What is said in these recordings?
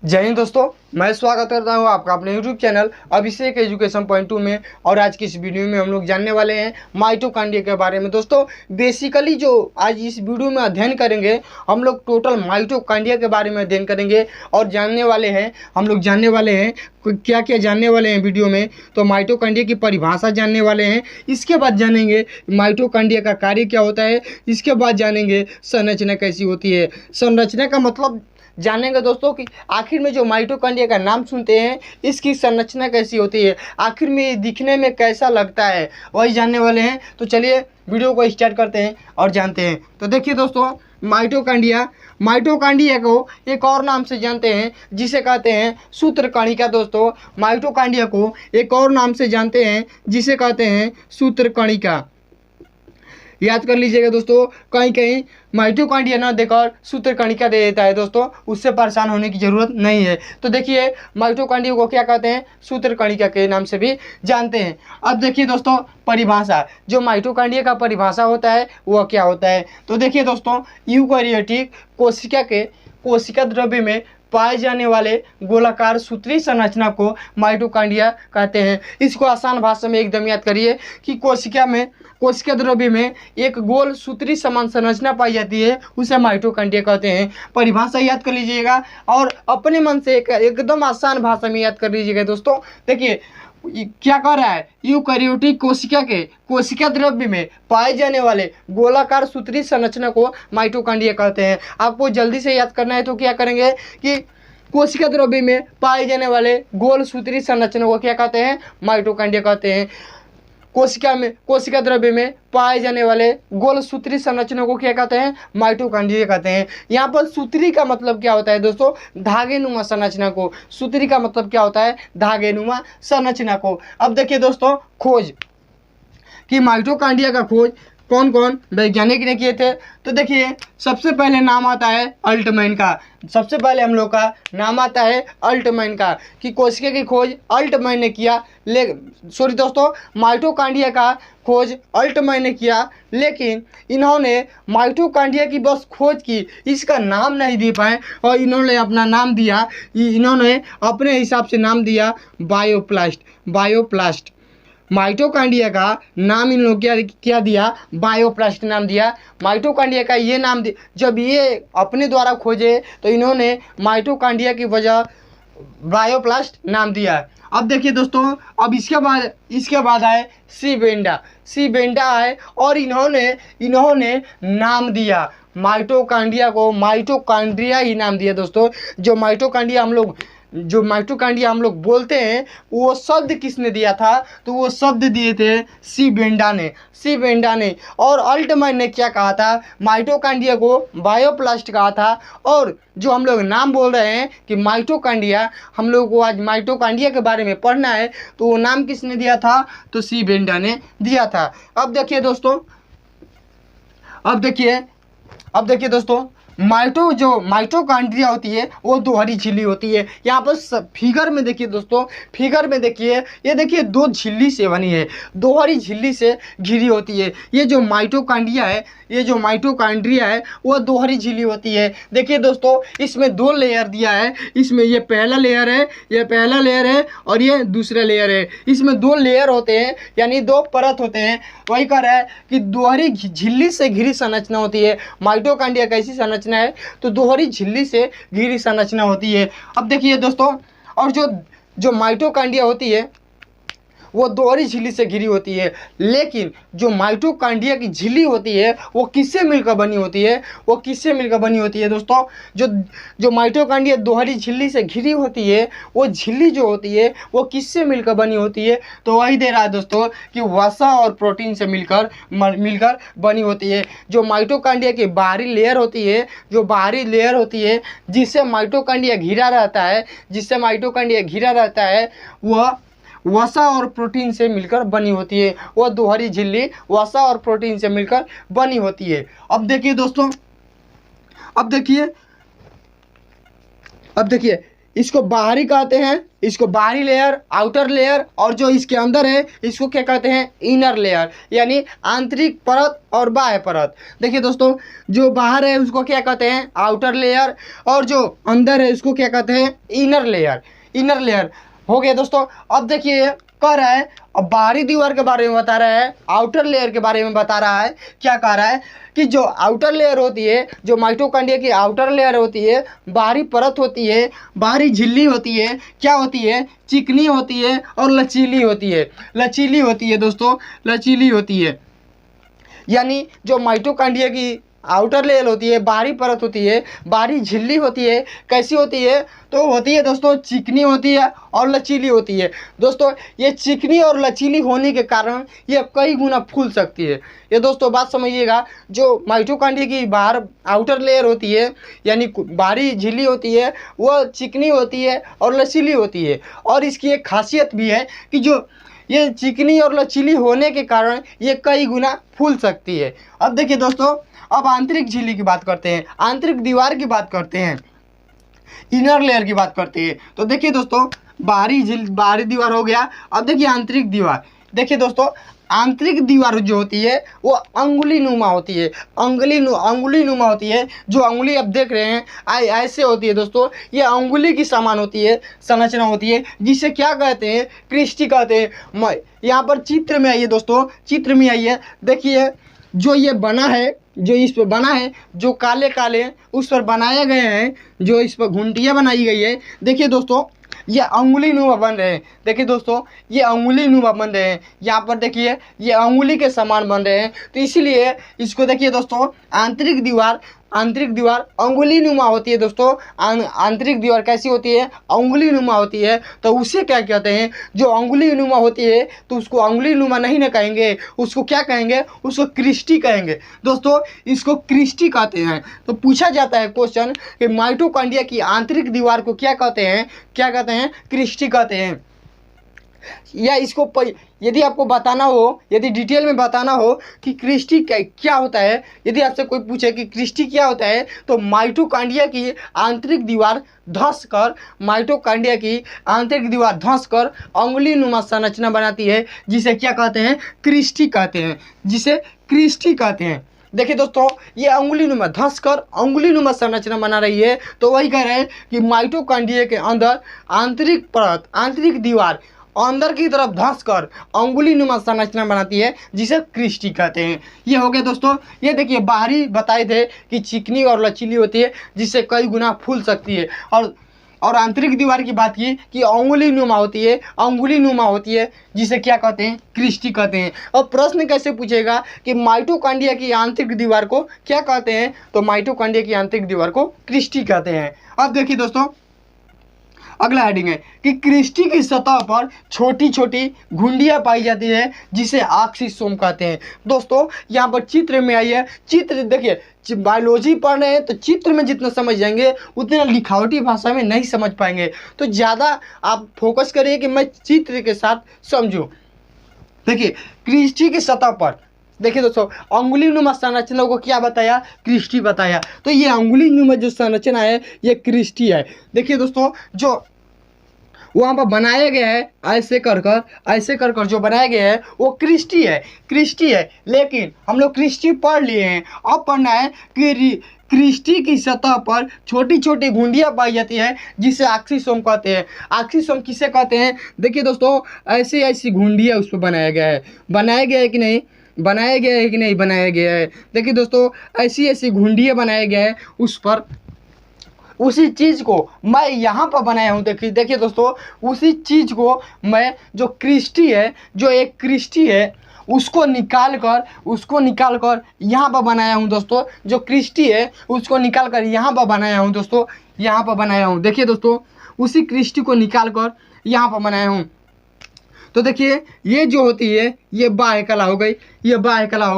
जय हिंद दोस्तों, मैं स्वागत करता हूं आपका अपने YouTube चैनल अभिषेक एजुकेशन पॉइंट 2 में। और आज की इस वीडियो में हम लोग जानने वाले हैं माइटोकॉन्ड्रिया के बारे में। दोस्तों बेसिकली जो आज इस वीडियो में अध्ययन करेंगे हम लोग टोटल माइटोकॉन्ड्रिया के बारे में अध्ययन करेंगे और जानने वाले हैं क्या क्या जानने वाले हैं वीडियो में। तो माइटोकॉन्ड्रिया की परिभाषा जानने वाले हैं, इसके बाद जानेंगे माइटोकॉन्ड्रिया का कार्य क्या होता है, इसके बाद जानेंगे संरचना कैसी होती है। संरचना का मतलब जानेंगे दोस्तों कि आखिर में जो माइटोकॉन्ड्रिया का नाम सुनते हैं इसकी संरचना कैसी होती है, आखिर में ये दिखने में कैसा लगता है, वही जानने वाले हैं। तो चलिए वीडियो को स्टार्ट करते हैं और जानते हैं। तो देखिए दोस्तों, माइटोकॉन्ड्रिया को एक और नाम से जानते हैं जिसे कहते हैं सूत्रकणिका। दोस्तों माइटोकॉन्ड्रिया को एक और नाम से जानते हैं जिसे कहते हैं सूत्रकणिका। याद कर लीजिएगा दोस्तों, कहीं कहीं माइटोकॉन्ड्रिया ना देकर सूत्रकणिका दे देता है दोस्तों, उससे परेशान होने की ज़रूरत नहीं है। तो देखिए माइटोकॉन्ड्रिया को क्या कहते हैं, सूत्रकणिका के नाम से भी जानते हैं। अब देखिए दोस्तों परिभाषा, जो माइटोकॉन्ड्रिया का परिभाषा होता है वह क्या होता है। तो देखिए दोस्तों, यूकैरियोटिक कोशिका द्रव्य में पाए जाने वाले गोलाकार सूत्री संरचना को माइटोकॉन्ड्रिया कहते हैं। इसको आसान भाषा में एकदम याद करिए कि कोशिका द्रव्य में एक गोल सूत्री समान संरचना पाई जाती है, उसे माइटोकॉन्ड्रिया कहते हैं। परिभाषा याद कर लीजिएगा और अपने मन से एकदम आसान भाषा में याद कर लीजिएगा दोस्तों। देखिए क्या कर रहा है, यूकैरियोटिक कोशिका द्रव्य में पाए जाने वाले गोलाकार सूत्री संरचना को माइटोकॉन्ड्रिया कहते हैं। आपको जल्दी से याद करना है तो क्या करेंगे कि कोशिका द्रव्य में पाए जाने वाले गोल सूत्री संरचना को क्या कहते हैं, माइटोकॉन्ड्रिया कहते हैं। कोशिका द्रव्य में पाए जाने वाले गोल सूत्री संरचना को क्या कहते हैं, माइटोकॉन्ड्रिया कहते हैं। यहाँ पर सूत्री का मतलब क्या होता है दोस्तों, धागेनुमा संरचना को। सूत्री का मतलब क्या होता है, धागेनुमा संरचना को। अब देखिए दोस्तों, खोज कि माइटोकॉन्ड्रिया का खोज कौन कौन वैज्ञानिक ने किए थे। तो देखिए सबसे पहले नाम आता है अल्टमैन का। सबसे पहले हम लोग का नाम आता है अल्टमैन का कि कोशिका की खोज अल्टमैन ने किया। दोस्तों माइटोकॉन्ड्रिया का खोज अल्टमैन ने किया, लेकिन इन्होंने माइटोकॉन्ड्रिया की बस खोज की, इसका नाम नहीं दे पाए और इन्होंने अपना नाम दिया, इन्होंने अपने हिसाब से नाम दिया बायोप्लास्ट। माइटोकॉन्ड्रिया का नाम इन लोग क्या दिया, बायोप्लास्ट नाम दिया। माइटोकॉन्ड्रिया का ये नाम जब ये अपने द्वारा खोजे तो इन्होंने माइटोकॉन्ड्रिया की वजह बायोप्लास्ट नाम दिया। अब देखिए दोस्तों, अब इसके बाद आए सी बेंडा है और इन्होंने नाम दिया माइटोकॉन्ड्रिया को, माइटोकॉन्ड्रिया ही नाम दिया दोस्तों। जो माइटोकॉन्ड्रिया हम लोग बोलते हैं वो शब्द किसने दिया था, तो वो शब्द दिए थे सी बेंडा ने। और अल्टमैन ने क्या कहा था, माइटोकॉन्ड्रिया को बायोप्लास्ट कहा था। और जो हम लोग नाम बोल रहे हैं कि माइटोकॉन्ड्रिया, हम लोग को आज माइटोकॉन्ड्रिया के बारे में पढ़ना है, तो वो नाम किसने दिया था, तो सी बेंडा ने दिया था। अब देखिए दोस्तों जो माइटोकॉन्ड्रिया होती है वो दोहरी झिल्ली होती है। यहाँ पर फिगर में देखिए दोस्तों, ये देखिए दो झिल्ली से बनी है, दोहरी झिल्ली से घिरी होती है। ये जो माइटोकॉन्ड्रिया है वो दोहरी झिल्ली होती है। देखिए दोस्तों, इसमें दो लेयर दिया है, इसमें ये पहला लेयर है और ये दूसरा लेयर है। इसमें दो लेयर होते हैं, यानी दो परत होते हैं। वही कह रहा है कि दोहरी झिल्ली से घिरी संरचना होती है। माइटोकॉन्ड्रिया कैसी संरचना है, तो दोहरी झिल्ली से घिरी संरचना होती है। अब देखिए दोस्तों, और जो माइटोकॉन्ड्रिया होती है वो दोहरी झिल्ली से घिरी होती है, लेकिन जो माइटोकॉन्ड्रिया की झिल्ली होती है वो किससे मिलकर बनी होती है, दोस्तों। जो माइटोकॉन्ड्रिया दोहरी झिल्ली से घिरी होती है, वो झिल्ली जो होती है वो किससे मिलकर बनी होती है, तो वही दे रहा है दोस्तों कि वसा और प्रोटीन से मिलकर बनी होती है। जो माइटोकॉन्ड्रिया की बाहरी लेयर होती है जिससे माइटोकॉन्ड्रिया घिरा रहता है, वह वसा और प्रोटीन से मिलकर बनी होती है। वह दोहरी झिल्ली वसा और प्रोटीन से मिलकर बनी होती है। अब देखिए दोस्तों, इसको बाहरी कहते हैं, इसको बाहरी लेयर, आउटर लेयर, और जो इसके अंदर है इसको क्या कहते हैं, इनर लेयर, यानी आंतरिक परत और बाह्य परत। देखिए दोस्तों, जो बाहर है उसको क्या कहते हैं, आउटर लेयर, और जो अंदर है उसको क्या कहते हैं, इनर लेयर। इनर लेयर हो गया दोस्तों। अब देखिए कह रहा है, अब बाहरी दीवार के बारे में बता रहा है, आउटर लेयर के बारे में बता रहा है। क्या कह रहा है कि जो आउटर लेयर होती है, जो माइटोकॉन्ड्रिया की आउटर लेयर होती है, बाहरी परत होती है, बाहरी झिल्ली होती है, क्या होती है, चिकनी होती है और लचीली होती है। लचीली होती है दोस्तों, लचीली होती है। यानी जो माइटोकॉन्ड्रिया की आउटर लेयर होती है, बाहरी परत होती है, बाहरी झिल्ली होती है, कैसी होती है, तो होती है दोस्तों चिकनी होती है और लचीली होती है। दोस्तों ये चिकनी और लचीली होने के कारण ये कई गुना फूल सकती है। ये दोस्तों बात समझिएगा, जो माइटोकॉन्ड्रिया की बाहर आउटर लेयर होती है, यानी बाहरी झिल्ली होती है, वह चिकनी होती है और लचीली होती है। और इसकी एक खासियत भी है कि जो ये चिकनी और लचीली होने के कारण ये कई गुना फूल सकती है। अब देखिए दोस्तों, अब आंतरिक झिल्ली की बात करते हैं, आंतरिक दीवार की बात करते हैं, इनर लेयर की बात करते हैं। तो देखिए दोस्तों, बाहरी दीवार हो गया। अब देखिए आंतरिक दीवार। देखिए दोस्तों, आंतरिक दीवार जो होती है वो अंगुली नुमा होती है, अंगुली नुमा होती है। जो अंगुली आप देख रहे हैं ऐसे होती है दोस्तों, ये अंगुली की समान होती है, संरचना होती है, जिसे क्या कहते हैं, क्रिस्टी कहते हैं। यहाँ पर चित्र में आइए दोस्तों, चित्र में आइए, देखिए जो ये बना है, जो इस पर बना है, जो काले काले उस पर बनाए गए हैं, जो इस पर घुंटियाँ बनाई गई है। देखिए दोस्तों, ये अंगुली नुमा बन रहे हैं। देखिए दोस्तों, ये अंगुली नुमा बन रहे हैं। यहाँ पर देखिए ये अंगुली के समान बन रहे हैं, तो इसीलिए इसको देखिए दोस्तों, आंतरिक दीवार अंगुली नुमा होती है दोस्तों। आंतरिक दीवार कैसी होती है, अंगुली नुमा होती है। तो उसे क्या कहते हैं, जो अंगुली नुमा होती है तो उसको अंगुली नुमा नहीं ना कहेंगे, उसको क्या कहेंगे, उसको क्रिस्टी कहेंगे दोस्तों, इसको क्रिस्टी कहते हैं। तो पूछा जाता है क्वेश्चन कि माइटोकॉन्ड्रिया की आंतरिक दीवार को क्या कहते हैं, क्या कहते हैं, क्रिस्टी कहते हैं। या इसको यदि आपको बताना हो, यदि डिटेल में बताना हो कि क्रिस्टी क्या होता है, यदि आपसे कोई पूछे कि क्रिस्टी क्या होता है, तो माइटोकॉन्ड्रिया की आंतरिक दीवार धंस कर, माइटोकॉन्ड्रिया की आंतरिक दीवार धंस कर अंगुली नुमा संरचना बनाती है, जिसे क्या कहते हैं, क्रिस्टी कहते हैं, जिसे क्रिस्टी कहते हैं। देखिए दोस्तों, ये अंगुली नुमा धंस कर अंगुली नुमा संरचना बना रही है। तो वही कह रहे हैं कि माइटोकॉन्ड्रिया के अंदर आंतरिक परत, आंतरिक दीवार अंदर की तरफ धंस कर अंगुली नुमा संरचना बनाती है, जिसे क्रिस्टी कहते हैं। ये हो गया दोस्तों। ये देखिए बाहरी बताए थे कि चिकनी और लचीली होती है, जिससे कई गुना फूल सकती है। और आंतरिक दीवार की बात की कि अंगुली नुमा होती है, अंगुली नुमा होती है, जिसे क्या कहते हैं, क्रिस्टी कहते हैं। अब प्रश्न कैसे पूछेगा कि माइटोकॉन्ड्रिया की आंतरिक दीवार को क्या कहते हैं, तो माइटोकॉन्ड्रिया की आंतरिक दीवार को क्रिस्टी कहते हैं। अब देखिए दोस्तों, अगला हेडिंग है कि क्रिस्टी की सतह पर छोटी छोटी घुंडियां पाई जाती है, जिसे ऑक्सीसोम कहते हैं। दोस्तों यहाँ पर चित्र में आई है, चित्र देखिए, बायोलॉजी पढ़ रहे हैं तो चित्र में जितना समझ जाएंगे उतना लिखावटी भाषा में नहीं समझ पाएंगे। तो ज़्यादा आप फोकस करिए कि मैं चित्र के साथ समझूं। देखिए क्रिस्टी की सतह पर, देखिए दोस्तों, अंगुली नुमा संरचना को क्या बताया, क्रिस्टी बताया। तो ये अंगुली नुमा जो संरचना है ये क्रिस्टी है। देखिए दोस्तों, जो वहाँ पर बनाया गया है ऐसे कर जो बनाया गया है वो क्रिस्टी है। लेकिन हम लोग क्रिस्टी पढ़ लिए हैं, अब पढ़ना है कि क्रिस्टी की सतह पर छोटी छोटी घुंडियाँ पाई जाती है, जिसे ऑक्सीसोम कहते हैं। ऑक्सीसोम किसे कहते हैं, देखिए दोस्तों, ऐसी घुंडियाँ उस पर बनाया गया है कि नहीं, बनाया गया है। देखिए दोस्तों, ऐसी घुंडियाँ बनाया गया है उस पर। उसी चीज़ को मैं यहाँ पर बनाया हूँ। देखिए दोस्तों, उसी चीज़ को मैं, जो क्रिस्टी है, जो एक क्रिस्टी है, उसको निकाल कर यहाँ पर बनाया हूँ दोस्तों। जो क्रिस्टी है उसको निकाल कर यहाँ पर बनाया हूँ दोस्तों, यहाँ पर बनाया हूँ। देखिए दोस्तों, उसी क्रिस्टी को निकाल कर यहाँ पर बनाया हूँ। तो देखिए ये जो होती है ये बाह्य कला हो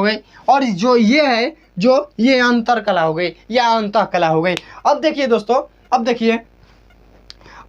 गई, और जो ये है, जो ये अंतर कला हो गई या अंतः कला हो गई। अब देखिए दोस्तों,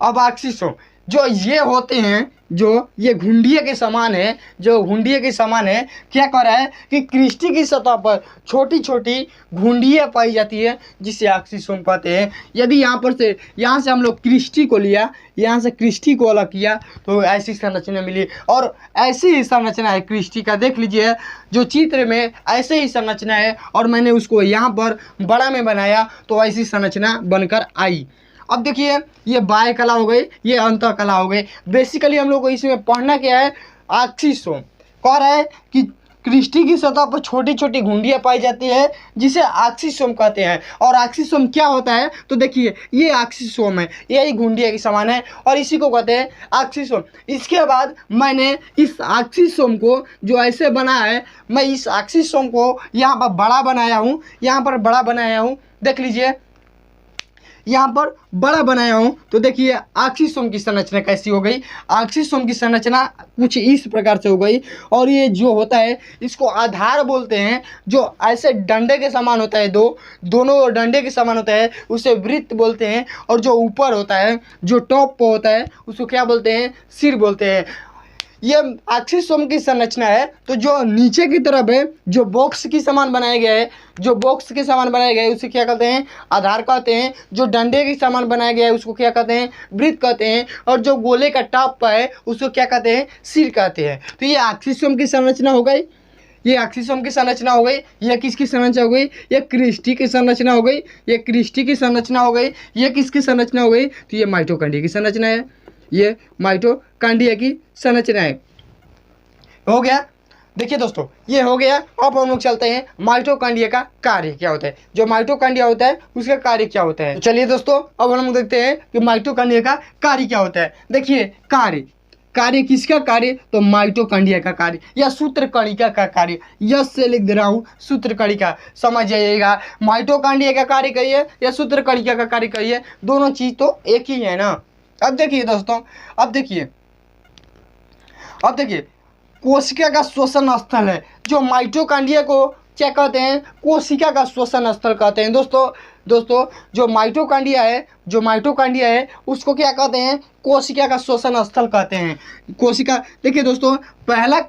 अब ऑक्सीसोम जो ये होते हैं, जो ये घुंडिये के समान है, जो घुंडिये के समान है, क्या कर रहा है कि क्रिस्टी की सतह पर छोटी छोटी घुंडियाँ पाई जाती है जिसे ऑक्सीसोम कहते हैं। यदि यहाँ से हम लोग क्रिस्टी को लिया, यहाँ से क्रिस्टी को अलग किया तो ऐसी संरचना मिली, और ऐसी ही संरचना है क्रिस्टी का। देख लीजिए जो चित्र में ऐसे ही संरचना है, और मैंने उसको यहाँ पर बड़ा में बनाया तो ऐसी संरचना बनकर आई। अब देखिए ये बाह्य कला हो गई, ये अंतः कला हो गई। बेसिकली हम लोग को इसमें पढ़ना क्या है, ऑक्सीसोम। कह रहा है कि क्रिस्टी की सतह पर छोटी छोटी घुंडियाँ पाई जाती है जिसे ऑक्सीसोम कहते हैं। और ऑक्सीसोम क्या होता है, तो देखिए ये ऑक्सीसोम है, यही घुंडिया के समान है और इसी को कहते हैं ऑक्सीसोम। इसके बाद मैंने इस ऑक्सीसोम को जो ऐसे बना है, मैं इस ऑक्सीसोम को यहाँ पर बड़ा बनाया हूँ, यहाँ पर बड़ा बनाया हूँ। देख लीजिए यहाँ पर बड़ा बनाया हूँ तो देखिए ऑक्सीसोम की संरचना कैसी हो गई। ऑक्सीसोम की संरचना कुछ इस प्रकार से हो गई, और ये जो होता है इसको आधार बोलते हैं, जो ऐसे डंडे के समान होता है, दोनों डंडे के समान होता है, उसे वृत्त बोलते हैं। और जो ऊपर होता है, जो टॉप पर होता है, उसको क्या बोलते हैं, सिर बोलते हैं। ये ऑक्सीसोम की संरचना है। तो जो नीचे की तरफ है, जो बॉक्स की समान बनाया गया है, जो बॉक्स के समान बनाया गया है उसे क्या कहते हैं, आधार कहते हैं। जो डंडे के समान बनाया गया है उसको क्या कहते हैं, वृत्त कहते हैं। और जो गोले का टॉप पर है उसको क्या कहते हैं, सिर कहते हैं। तो ये ऑक्सीसोम की संरचना हो गई, ये ऑक्सीसोम की संरचना हो गई। यह किसकी संरचना हो गई, ये क्रिस्टी की संरचना हो गई, ये क्रिस्टी की संरचना हो गई। ये किसकी संरचना हो गई, तो ये माइटोकॉन्ड्रिया की संरचना है, ये माइटोकॉन्ड्रिया की संरचना है। हो गया। देखिए दोस्तों ये हो गया। अब हम लोग चलते हैं माइटोकॉन्ड्रिया का कार्य क्या होता है। जो माइटोकॉन्ड्रिया होता है उसका कार्य क्या होता है। तो चलिए दोस्तों अब हम लोग देखते हैं कि माइटोकॉन्ड्रिया का कार्य क्या होता है। देखिए कार्य किसका कार्य, तो माइटोकॉन्ड्रिया का कार्य या सूत्रकणिका का कार्य। यस से लिख दे रहा हूँ, सूत्रकणिका समझ जाइएगा। माइटोकॉन्ड्रिया का कार्य करिए या सूत्रकणिका का कार्य करिए, दोनों चीज़ तो एक ही है ना। अब देखिए दोस्तों, अब देखिए कोशिका का श्वसन स्थल है। जो माइटोकॉन्ड्रिया को क्या कहते हैं, कोशिका का श्वसन स्थल कहते हैं। दोस्तों जो माइटोकॉन्ड्रिया है उसको क्या कहते हैं, कोशिका का श्वसन स्थल कहते हैं। कोशिका, देखिए दोस्तों पहला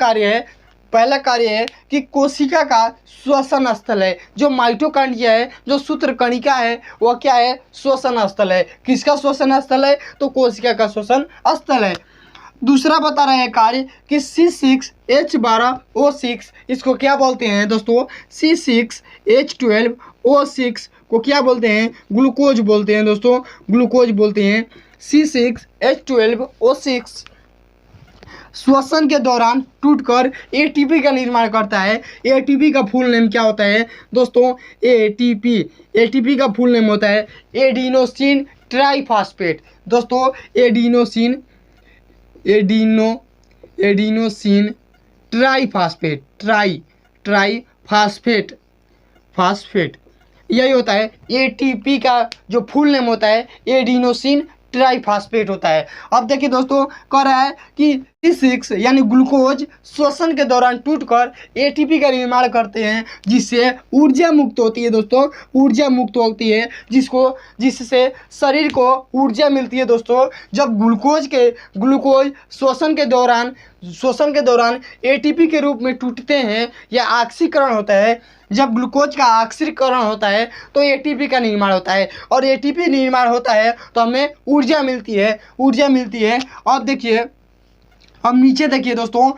कार्य है कि कोशिका का श्वसन स्थल है। जो माइटोकॉन्ड्रिया है, जो सूत्रकणिका है, वह क्या है, श्वसन स्थल है। किसका श्वसन स्थल है, तो कोशिका का श्वसन स्थल है। दूसरा बता रहे हैं कार्य कि C6H12O6 इसको क्या बोलते हैं दोस्तों, C6H12O6 को क्या बोलते हैं, ग्लूकोज बोलते हैं दोस्तों, ग्लूकोज बोलते हैं। C6H12O6 श्वसन के दौरान टूटकर ATP का निर्माण करता है। ATP का फुल नेम क्या होता है दोस्तों, ATP का फुल नेम होता है एडिनोसिन ट्राइफॉस्फेट। दोस्तों एडिनोसिन ट्राइफॉस्फेट यही होता है। ATP का जो फुल नेम होता है एडिनोसिन ट्राइफॉस्फेट होता है। अब देखिए दोस्तों कह रहा है कि C6 यानी ग्लूकोज श्वसन के दौरान टूटकर ATP का निर्माण करते हैं, जिससे ऊर्जा मुक्त होती है। दोस्तों ऊर्जा मुक्त होती है, जिससे शरीर को ऊर्जा मिलती है। दोस्तों जब ग्लूकोज श्वसन के दौरान ATP के रूप में टूटते हैं या ऑक्सीकरण होता है, जब ग्लूकोज का ऑक्सीकरण होता है तो ATP का निर्माण होता है, और ATP निर्माण होता है तो हमें ऊर्जा मिलती है। अब नीचे देखिए दोस्तों,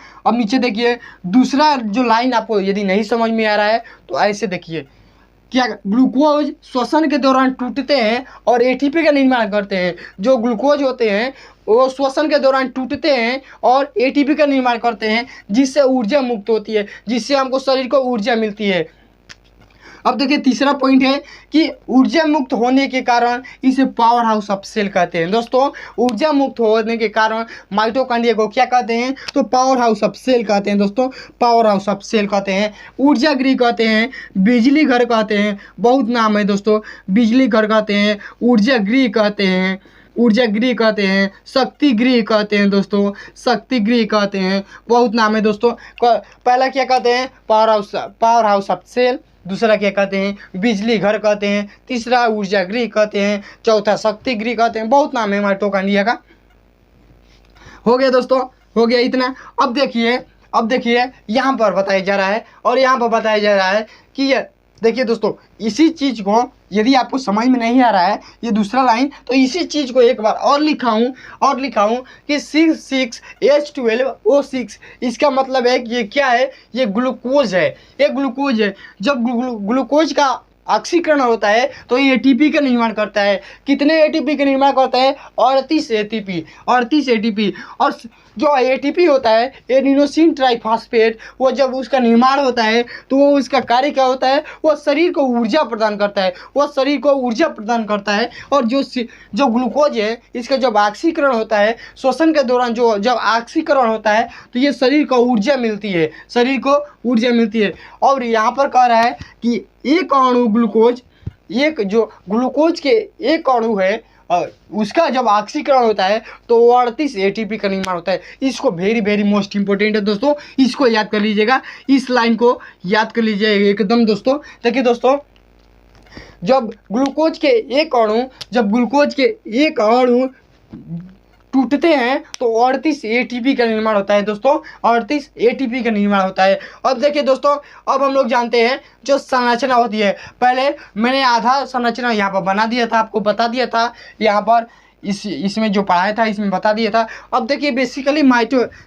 दूसरा जो लाइन आपको यदि नहीं समझ में आ रहा है तो ऐसे देखिए, क्या ग्लूकोज श्वसन के दौरान टूटते हैं और ATP का निर्माण करते हैं। जो ग्लूकोज होते हैं वो श्वसन के दौरान टूटते हैं और ATP का निर्माण करते हैं, जिससे ऊर्जा मुक्त होती है, जिससे हमको शरीर को ऊर्जा मिलती है। अब देखिए तीसरा पॉइंट है कि ऊर्जा मुक्त होने के कारण इसे पावर हाउस ऑफ सेल कहते हैं। दोस्तों ऊर्जा मुक्त होने के कारण माइटोकॉन्ड्रिया को क्या कहते हैं, तो पावर हाउस ऑफ सेल कहते हैं। दोस्तों पावर हाउस ऑफ सेल कहते हैं, ऊर्जा गृह कहते हैं, बिजली घर कहते हैं, बहुत नाम है दोस्तों। बिजली घर कहते हैं, ऊर्जा गृह कहते हैं, शक्ति गृह कहते हैं। दोस्तों शक्ति गृह कहते हैं, बहुत नाम है दोस्तों। पहला क्या कहते हैं, पावर हाउस ऑफ सेल। दूसरा क्या कहते हैं, बिजली घर कहते हैं। तीसरा ऊर्जा गृह कहते हैं। चौथा शक्ति गृह कहते हैं। बहुत नाम है माइटोकॉन्ड्रिया का, हो गया दोस्तों, हो गया इतना। अब देखिए यहाँ पर बताया जा रहा है और यहाँ पर बताया जा रहा है कि ये देखिए दोस्तों, इसी चीज़ को यदि आपको समझ में नहीं आ रहा है ये दूसरा लाइन, तो इसी चीज़ को एक बार और लिखा हूँ कि C6H12O6, इसका मतलब है कि ये क्या है, ये ग्लूकोज है, ये ग्लूकोज है। जब ग्लूकोज का ऑक्सीकरण होता है तो ये एटीपी का निर्माण करता है। कितने एटीपी का निर्माण करता है? 38 एटीपी। और जो एटीपी होता है एडिनोसिन ट्राइफॉस्फेट, वो जब उसका निर्माण होता है तो वो उसका कार्य क्या होता है, वो शरीर को ऊर्जा प्रदान करता है। और जो ग्लूकोज है इसका जब ऑक्सीकरण होता है, श्वसन के दौरान जब ऑक्सीकरण होता है तो ये शरीर को ऊर्जा मिलती है, और यहाँ पर कह रहा है कि एक अणु ग्लूकोज, जो ग्लूकोज के एक अणु है उसका जब ऑक्सीकरण होता है तो 38 एटीपी का निर्माण होता है। इसको वेरी मोस्ट इंपॉर्टेंट है दोस्तों, इसको याद कर लीजिएगा, इस लाइन को याद कर लीजिएगा एकदम दोस्तों। देखिए दोस्तों, जब ग्लूकोज के एक अणु टूटते हैं तो 38 एटीपी का निर्माण होता है दोस्तों, 38 एटीपी का निर्माण होता है। अब देखिए दोस्तों, अब हम लोग जानते हैं जो संरचना होती है। पहले मैंने आधा संरचना यहाँ पर बना दिया था, आपको बता दिया था, यहाँ पर इसमें जो पढ़ाया था इसमें बता दिया था। अब देखिए बेसिकली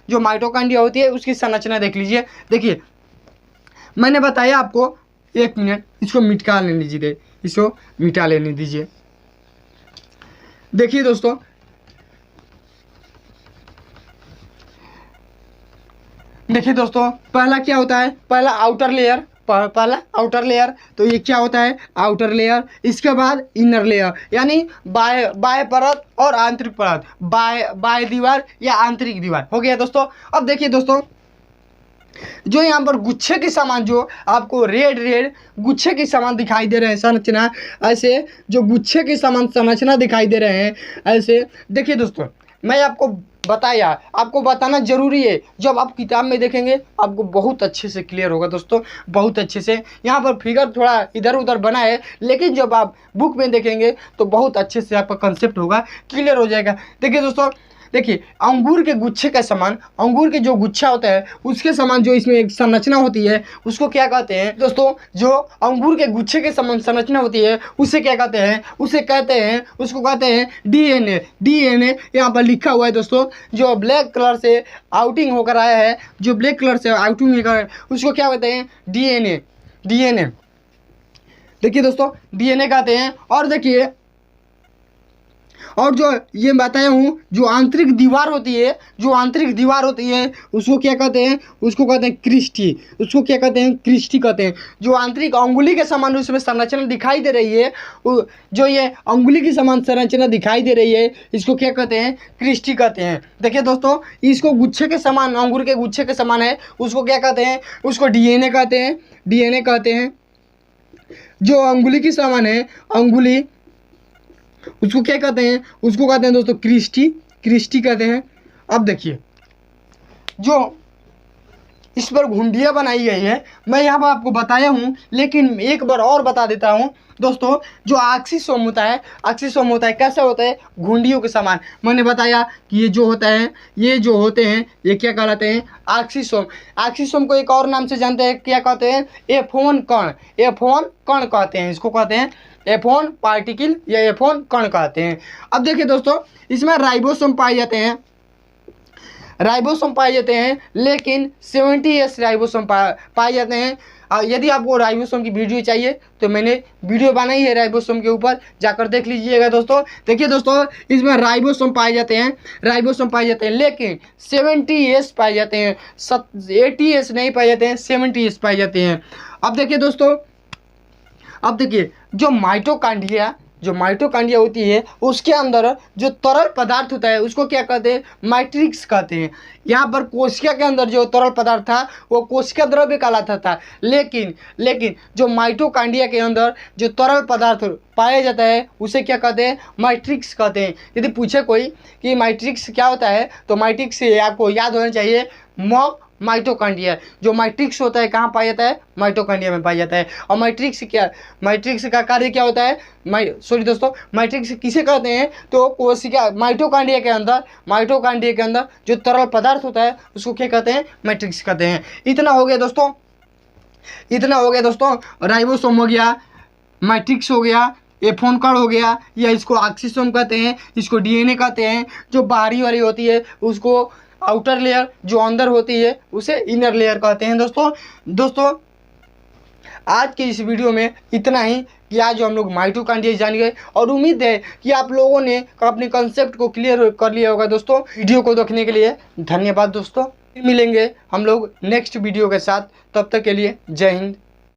जो माइटोकॉन्ड्रिया होती है उसकी संरचना देख लीजिए। देखिए मैंने बताया आपको, एक मिनट इसको मिटा लेने दीजिए। देखिए दोस्तों, पहला क्या होता है, पहला आउटर लेयर, तो ये क्या होता है, आउटर लेयर। इसके बाद इनर लेयर, यानी बाह्य परत और आंतरिक परत, बाह्य दीवार या आंतरिक दीवार। हो गया दोस्तों। अब देखिए दोस्तों, जो यहाँ पर गुच्छे के समान, जो आपको रेड गुच्छे के समान दिखाई दे रहे हैं संरचना, ऐसे जो गुच्छे के समान संरचना दिखाई दे रहे हैं ऐसे। देखिए दोस्तों, मैं आपको बताना जरूरी है, जब आप किताब में देखेंगे आपको बहुत अच्छे से क्लियर होगा दोस्तों, बहुत अच्छे से। यहाँ पर फिगर थोड़ा इधर उधर बना है, लेकिन जब आप बुक में देखेंगे तो बहुत अच्छे से आपका कंसेप्ट होगा, क्लियर हो जाएगा। देखिए दोस्तों, देखिए अंगूर के गुच्छे के समान, अंगूर के जो गुच्छा होता है उसके समान जो इसमें एक संरचना होती है उसको क्या कहते हैं दोस्तों, जो अंगूर के गुच्छे के समान संरचना होती है उसे क्या कहते हैं, उसको कहते हैं डीएनए। यहाँ पर लिखा हुआ है दोस्तों, जो ब्लैक कलर से आउटिंग होकर आया है, उसको क्या कहते हैं, डीएनए। देखिए दोस्तों, डीएनए कहते हैं। और देखिए, और जो ये बताया हूँ, जो आंतरिक दीवार होती है उसको क्या कहते हैं, क्रिस्टी कहते हैं। जो आंतरिक अंगुली के समान उसमें संरचना दिखाई दे रही है, जो ये अंगुली की समान संरचना दिखाई दे रही है, इसको क्या कहते हैं, क्रिस्टी कहते हैं। देखिए दोस्तों, इसको गुच्छे के समान, अंगूर के गुच्छे के समान है, उसको क्या कहते हैं, उसको डीएनए कहते हैं। जो अंगुली की समान है, अंगुली, उसको क्या कहते हैं, दोस्तों क्रिस्टी कहते हैं। अब देखिए, जो इस पर घुंडियाँ बनाई गई है, मैं यहाँ पर आपको बताया हूँ, लेकिन एक बार और बता देता हूँ दोस्तों। जो ऑक्सीसोम होता है कैसा होता है, घुंडियों के समान। मैंने बताया कि ये जो होते हैं ये क्या कहलाते हैं, ऑक्सीसोम को एक और नाम से जानते हैं, क्या कहते हैं, F1 कण कहते हैं, इसको कहते हैं F1 पार्टिकल या F1 कण कहते हैं। अब देखिए दोस्तों, इसमें राइबोसोम पाए जाते हैं, लेकिन 70S राइबोसोम पाए जाते हैं। यदि आपको राइबोसोम की वीडियो चाहिए तो मैंने वीडियो बनाई है राइबोसोम के ऊपर, जाकर देख लीजिएगा दोस्तों। देखिए दोस्तों, इसमें राइबोसोम पाए जाते हैं, लेकिन 70S पाए जाते हैं, 80S नहीं पाए जाते हैं, 70S पाए जाते हैं। अब देखिए दोस्तों, जो माइटोकॉन्ड्रिया होती है उसके अंदर जो तरल पदार्थ होता है उसको क्या कहते हैं, मैट्रिक्स कहते हैं। यहाँ पर कोशिका के अंदर जो तरल पदार्थ था वो कोशिका द्रव्य कहलाता था, लेकिन जो माइटोकॉन्ड्रिया के अंदर जो तरल पदार्थ पाया जाता है उसे क्या कहते हैं, मैट्रिक्स कहते हैं। यदि पूछे कोई कि मैट्रिक्स क्या होता है तो मैट्रिक्स आपको याद होना चाहिए, माइटोकॉन्ड्रिया। जो मैट्रिक्स होता है कहाँ पाया जाता है? माइटोकॉन्ड्रिया में पाया जाता है। और मैट्रिक्स का कार्य क्या होता है? दोस्तों, मैट्रिक्स किसे कहते हैं? तो कोशिका माइटोकॉन्ड्रिया के अंदर जो तरल पदार्थ होता है उसको क्या कहते हैं? मैट्रिक्स कहते हैं। इतना हो गया दोस्तों, राइबोसोम हो गया, मैट्रिक्स हो गया, एफोन कण हो गया, या इसको ऑक्सीसोम कहते हैं, इसको डीएनए कहते हैं। जो बाहरी वाली होती है उसको आउटर लेयर, जो अंदर होती है उसे इनर लेयर कहते हैं। दोस्तों आज के इस वीडियो में इतना ही कि आज हम लोग माइटोकॉन्ड्रिया जान गए, और उम्मीद है कि आप लोगों ने अपने कंसेप्ट को क्लियर कर लिया होगा। दोस्तों वीडियो को देखने के लिए धन्यवाद। दोस्तों मिलेंगे हम लोग नेक्स्ट वीडियो के साथ, तब तक के लिए जय हिंद।